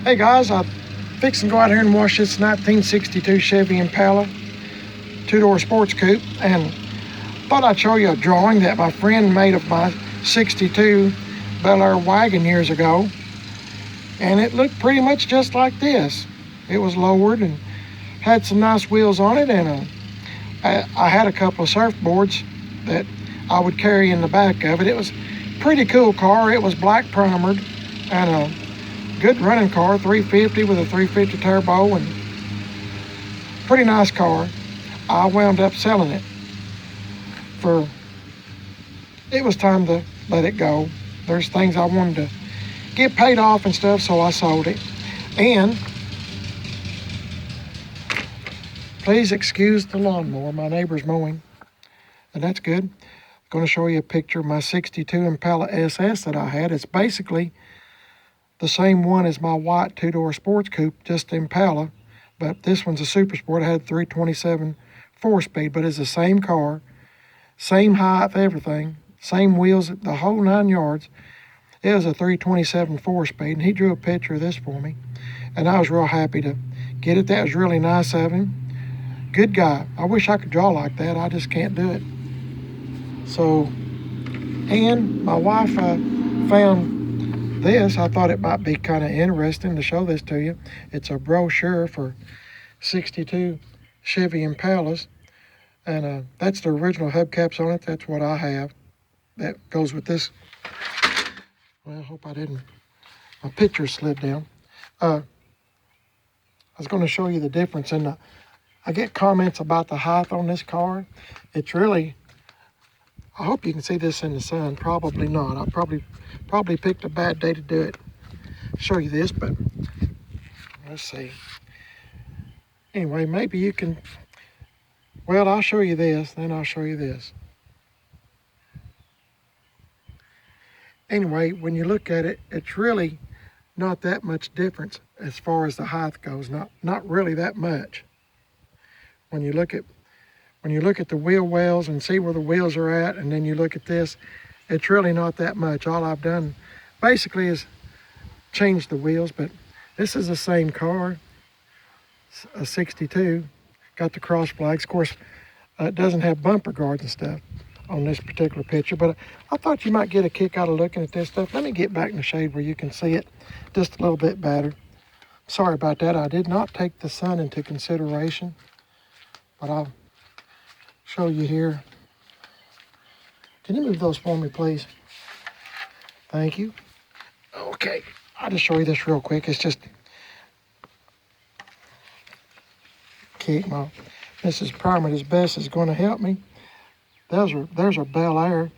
Hey guys, I'm fixing to go out here and wash this 1962 Chevy Impala two-door sports coupe, and thought I'd show you a drawing that my friend made of my 62 Bel Air Wagon years ago, and it looked pretty much just like this. It was lowered and had some nice wheels on it, and I had a couple of surfboards that I would carry in the back of it. It was a pretty cool car. It was black primered and a good running car, 350 with a 350 turbo, and pretty nice car. I wound up selling it it was time to let it go. There's things I wanted to get paid off and stuff, so I sold it. And please excuse the lawnmower, my neighbor's mowing, and that's good. I'm going to show you a picture of my 62 Impala Ss that I had. It's basically the same one as my white two-door sports coupe, just Impala, but this one's a super sport. It had 327 4-speed, but it's the same car, same height, everything, same wheels, the whole 9 yards. It was a 327 4-speed, and he drew a picture of this for me, and I was real happy to get it. That was really nice of him. Good guy. I wish I could draw like that. I just can't do it. So, and my wife found this. I thought it might be kind of interesting to show this to you. It's a brochure for 62 Chevy Impalas, and that's the original hubcaps on it. That's what I have. That goes with this. Well, I hope I didn't. My picture slid down. I was going to show you the difference in the. I get comments about the height on this car. It's really. I hope you can see this in the sun. Probably not. I probably picked a bad day to do it. Show you this, but let's see. Anyway, maybe you can. Well, I'll show you this, then I'll show you this. Anyway, when you look at it, it's really not that much difference as far as the height goes. Not really that much. When you look at the wheel wells and see where the wheels are at, and then you look at this, it's really not that much. All I've done basically is change the wheels, but this is the same car, a 62. Got the cross flags. Of course, it doesn't have bumper guards and stuff on this particular picture, but I thought you might get a kick out of looking at this stuff. Let me get back in the shade where you can see it just a little bit better. Sorry about that. I did not take the sun into consideration, but I'll show you here. Can you move those for me, please? Thank you. Okay, I'll just show you this real quick. It's just my Mrs. Primer's Best is going to help me. There's a Bel Air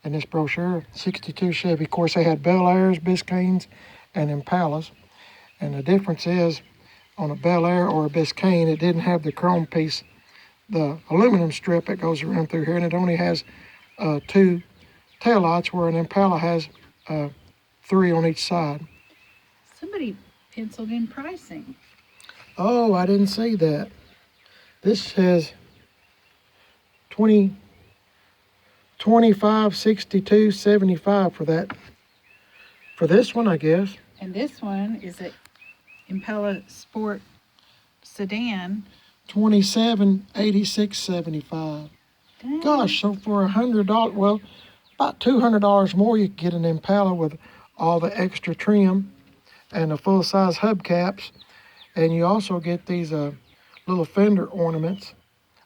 in this brochure, 62 Chevy. Of course, they had Bel Airs, Biscaynes, and Impalas. And the difference is, on a Bel Air or a Biscayne, it didn't have the chrome piece, the aluminum strip that goes around through here, and it only has 2 taillights, where an Impala has 3 on each side. Somebody penciled in pricing. Oh, I didn't see that. This says 25, 62, 75 for that. For this one, I guess. And this one is a Impella Sport Sedan. 27, 86, 75. Dang. Gosh, so for $100, well, about $200 more, you can get an Impala with all the extra trim and the full-size hubcaps. And you also get these little fender ornaments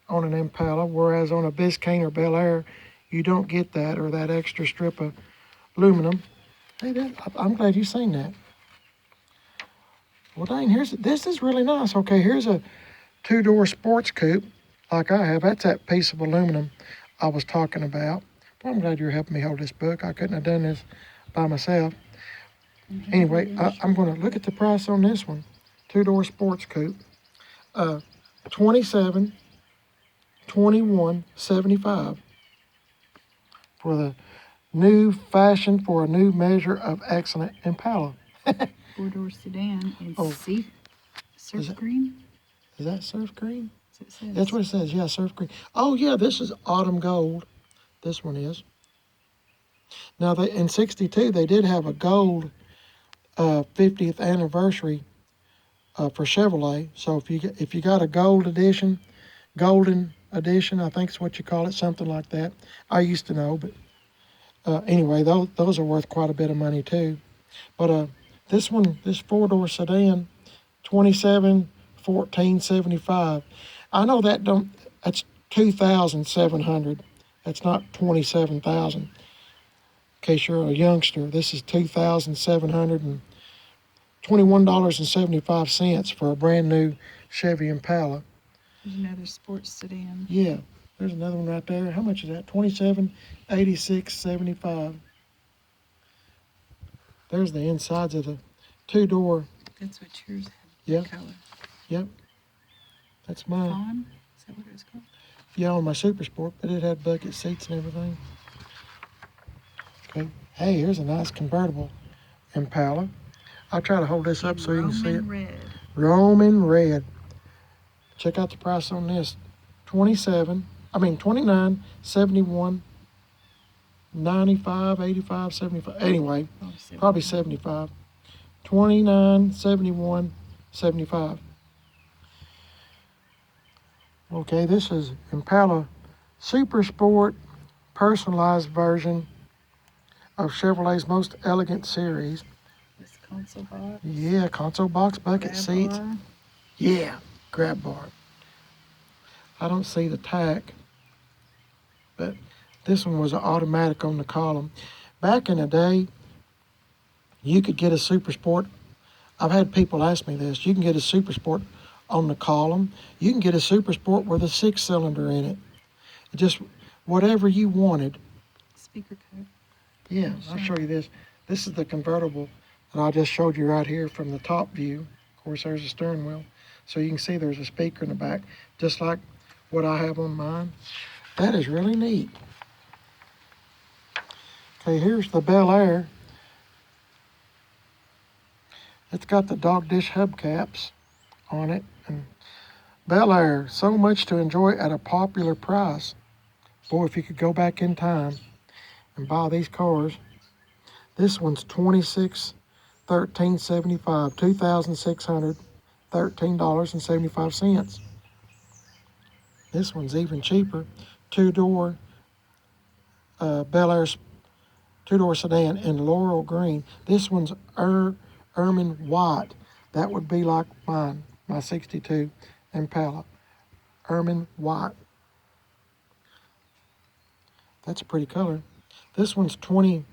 on an Impala, whereas on a Biscayne or Bel Air, you don't get that, or that extra strip of aluminum. Hey, I'm glad you've seen that. Well, dang, this is really nice. Okay, here's a two-door sports coupe like I have. That's that piece of aluminum I was talking about. Well, I'm glad you're helping me hold this book. I couldn't have done this by myself. Anyway, I'm going to look at the price on this one. Two-door sports coupe, 27, 21, 75 for the new fashion for a new measure of excellent Impala. 4-door sedan in surf it- green. Is that surf green? That's what it says. That's what it says. Yeah, surf green. Oh yeah, this is autumn gold. This one is. Now in '62 they did have a gold 50th anniversary for Chevrolet. So if you got a golden edition, I think is what you call it, something like that. I used to know, but anyway, those are worth quite a bit of money too. But this one, this four-door sedan, 27,1475. I know that's 2,700. That's not 27,000. In case you're a youngster, this is $2,721.75 for a brand new Chevy Impala. There's another sports sedan. Yeah, there's another one right there. How much is that? $27,8675. There's the insides of the two-door. That's what yours had. Yeah. Color. Yep, that's mine. Fawn? Is that what it was called? Yeah, on my Super Sport, but it had bucket seats and everything. Okay. Hey, here's a nice convertible Impala. I'll try to hold this up so you can see it. Roman red. Roman red. Check out the price on this. 29, 71, 95, 85, 75. Anyway, probably 75. 29, 71, 75. Okay, this is Impala Super Sport personalized version of Chevrolet's most elegant series. This console box. Yeah, console box, bucket Grab seats. bar. Yeah, grab bar. I don't see the tack, but this one was an automatic on the column. Back in the day, you could get a Super Sport. I've had people ask me this. You can get a Super Sport on the column. You can get a Super Sport with a 6-cylinder in it. Just whatever you wanted. Speaker coat. Yeah, I'll show you this. This is the convertible that I just showed you right here from the top view. Of course, there's a steering wheel. So you can see there's a speaker in the back, just like what I have on mine. That is really neat. Okay, here's the Bel Air. It's got the dog dish hubcaps on it. And Bel Air, so much to enjoy at a popular price. Boy, if you could go back in time and buy these cars. This one's $26,1375, $2,613.75. This one's even cheaper. Two-door Bel Air two-door sedan in Laurel Green. This one's ermine white. That would be like mine, my 62 Impala. Ermine white. That's a pretty color. This one's 20.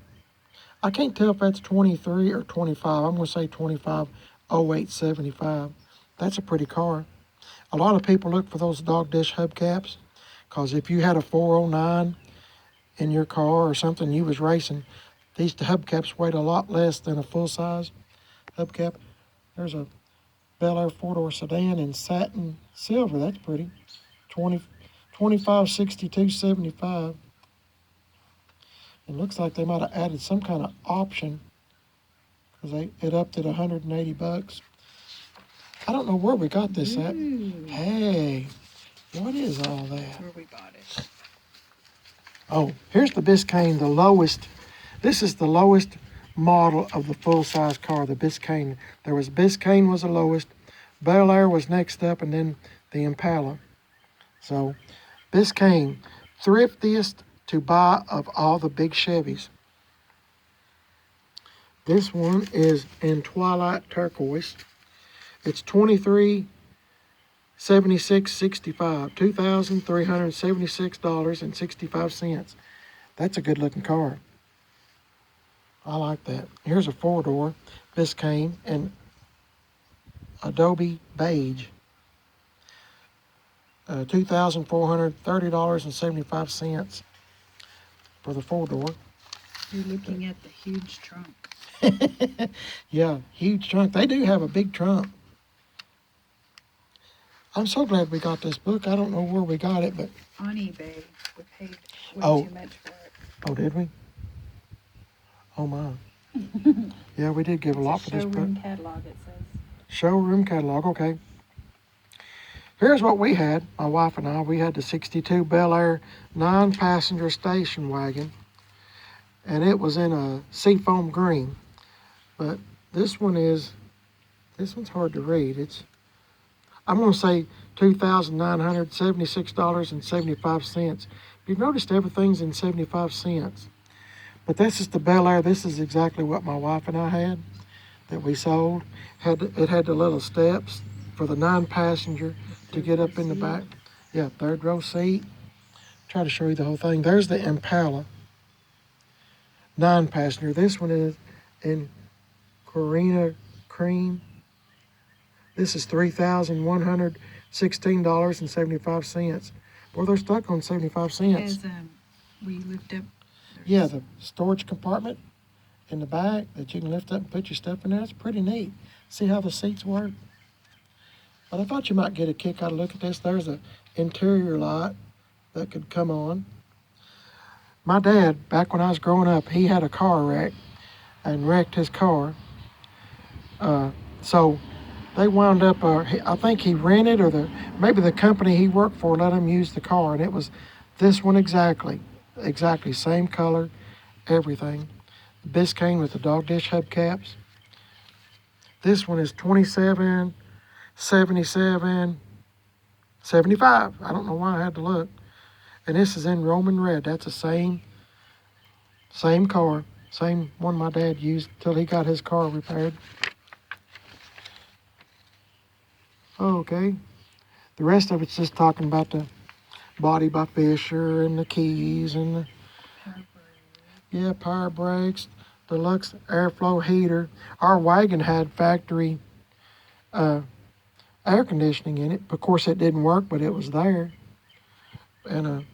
I can't tell if that's 23 or 25. I'm going to say 250875. That's a pretty car. A lot of people look for those dog dish hubcaps because if you had a 409 in your car or something you was racing, these hubcaps weighed a lot less than a full-size hubcap. There's a Bel Air four-door sedan in satin silver. That's pretty. 256275. It looks like they might have added some kind of option because it upped it $180. I don't know where we got this at. Hey, what is all that? Where we bought it. Oh, here's the Biscayne, the lowest. This is the lowest model of the full-size car, the Biscayne. Biscayne was the lowest, Bel Air was next up, and then the Impala. So, Biscayne, thriftiest to buy of all the big Chevys. This one is in twilight turquoise. It's $23,7665, $2,376.65. That's a good looking car. I like that. Here's a four-door Biscayne in Adobe beige. $2,430.75 for the four-door. You're looking at the huge trunk. Yeah, huge trunk. They do have a big trunk. I'm so glad we got this book. I don't know where we got it, but... On eBay. We paid way Oh. too much for it. Oh, did we? Oh, my. Yeah, we did give a lot for this book. Showroom catalog, it says. Showroom catalog, okay. Here's what we had, my wife and I. We had the 62 Bel Air 9-passenger station wagon, and it was in a seafoam green. But This one's hard to read. I'm going to say $2,976.75. You've noticed everything's in 75 cents. But this is the Bel Air. This is exactly what my wife and I had that we sold. It had the little steps for the 9-passenger to get up in the back. Yeah, third row seat. Try to show you the whole thing. There's the Impala 9-passenger. This one is in Corina Cream. This is $3,116.75. Boy, they're stuck on 75 cents. As we lift up. Yeah, the storage compartment in the back that you can lift up and put your stuff in there. It's pretty neat. See how the seats work? But I thought you might get a kick out of looking at this. There's an interior light that could come on. My dad, back when I was growing up, he had a car wreck and wrecked his car. So they wound up, I think he rented, or maybe the company he worked for let him use the car, and it was this one exactly, same color, everything. Biscayne with the dog dish hubcaps. This one is 27, 77, 75. I don't know why I had to look. And this is in Roman red. That's the same car, same one my dad used till he got his car repaired. Okay. The rest of it's just talking about the body by Fisher and the keys and the power brakes, deluxe airflow heater. Our wagon had factory air conditioning in it. Of course, it didn't work, but it was there. And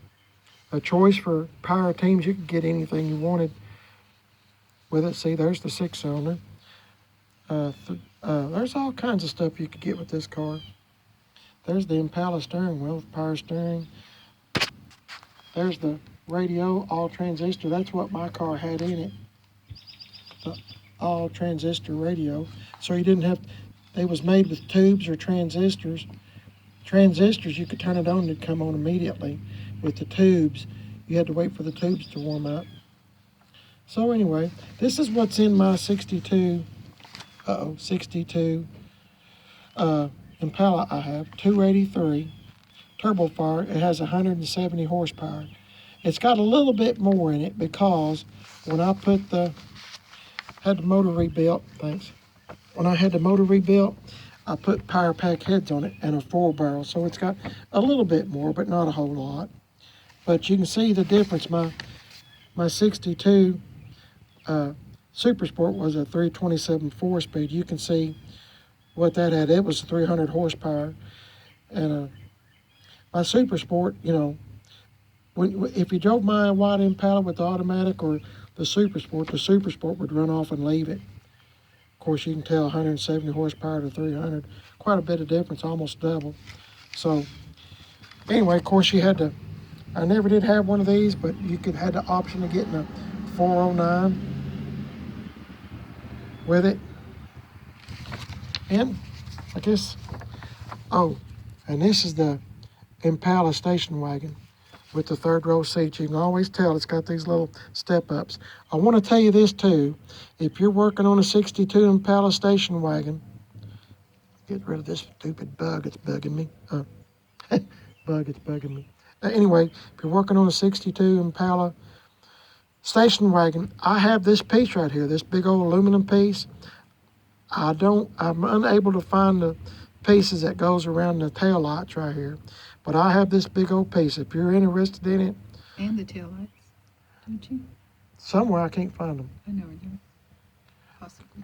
a choice for power teams. You could get anything you wanted with it. See, there's the 6-cylinder. There's all kinds of stuff you could get with this car. There's the Impala steering wheel, power steering. There's the radio, all transistor. That's what my car had in it. The all transistor radio. So you didn't have, it was made with tubes or transistors. Transistors, you could turn it on and it'd come on immediately. With the tubes, you had to wait for the tubes to warm up. So anyway, this is what's in my 62 Impala I have, 283 turbo fire. It has 170 horsepower. It's got a little bit more in it because when I had the motor rebuilt, when I had the motor rebuilt, I put power pack heads on it and a 4-barrel. So it's got a little bit more, but not a whole lot. But you can see the difference. My 62 Super Sport was a 327 4-speed. You can see what that had. It was 300 horsepower. And my Super Sport, if you drove my white Impala with the automatic or the Super Sport would run off and leave it. Of course, you can tell 170 horsepower to 300. Quite a bit of difference, almost double. So anyway, of course, I never did have one of these, but you had the option of getting a 409 with it. And I guess, and this is the Impala station wagon with the 3rd row seats. You can always tell it's got these little step ups. I want to tell you this too. If you're working on a 62 Impala station wagon, get rid of this stupid bug. It's bugging me. It's bugging me. Anyway, if you're working on a 62 Impala station wagon, I have this piece right here, this big old aluminum piece. I'm unable to find the pieces that goes around the tail lights right here. But I have this big old piece. If you're interested in it. And the taillights, don't you? Somewhere I can't find them. I know where they're. Possibly.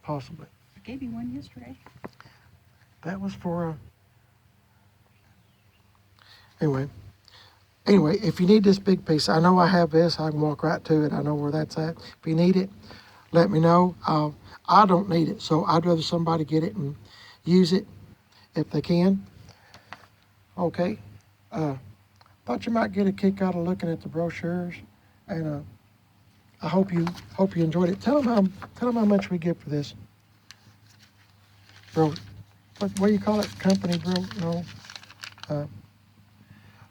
Possibly. I gave you one yesterday. That was for Anyway, if you need this big piece, I know I have this. I can walk right to it. I know where that's at. If you need it, let me know. I don't need it, so I'd rather somebody get it and use it if they can. Okay. Thought you might get a kick out of looking at the brochures, and I hope you enjoyed it. Tell them how much we get for this. Bro, what do you call it? Company, bro? No.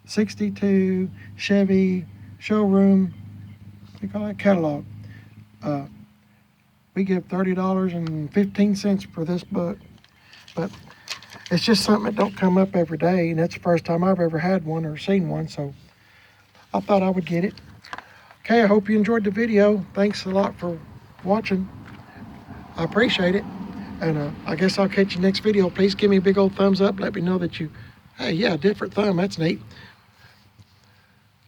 62 Chevy Showroom, what do you call that? Catalog. we give $30.15 for this book. But it's just something that don't come up every day, and that's the first time I've ever had one or seen one, so I thought I would get it. Okay, I hope you enjoyed the video. Thanks a lot for watching. I appreciate it. And I guess I'll catch you next video. Please give me a big old thumbs up. Let me know that you, hey, yeah, different thumb. That's neat.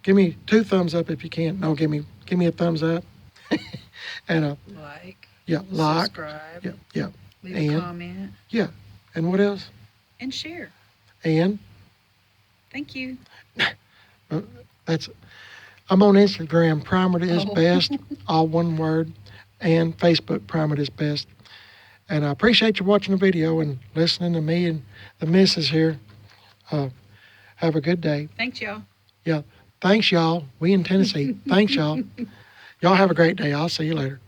Give me 2 thumbs up if you can. No, give me a thumbs up. And like, subscribe, yeah, leave a comment, yeah. And what else? and share. And Thank you. I'm on Instagram, Primer is Oh. best, all one word, and Facebook, Primer is best. And I appreciate you watching the video and listening to me and the missus here. Have a good day. Thanks, y'all. Yeah, thanks, y'all. We in Tennessee. Thanks, y'all. Y'all have a great day. I'll see you later.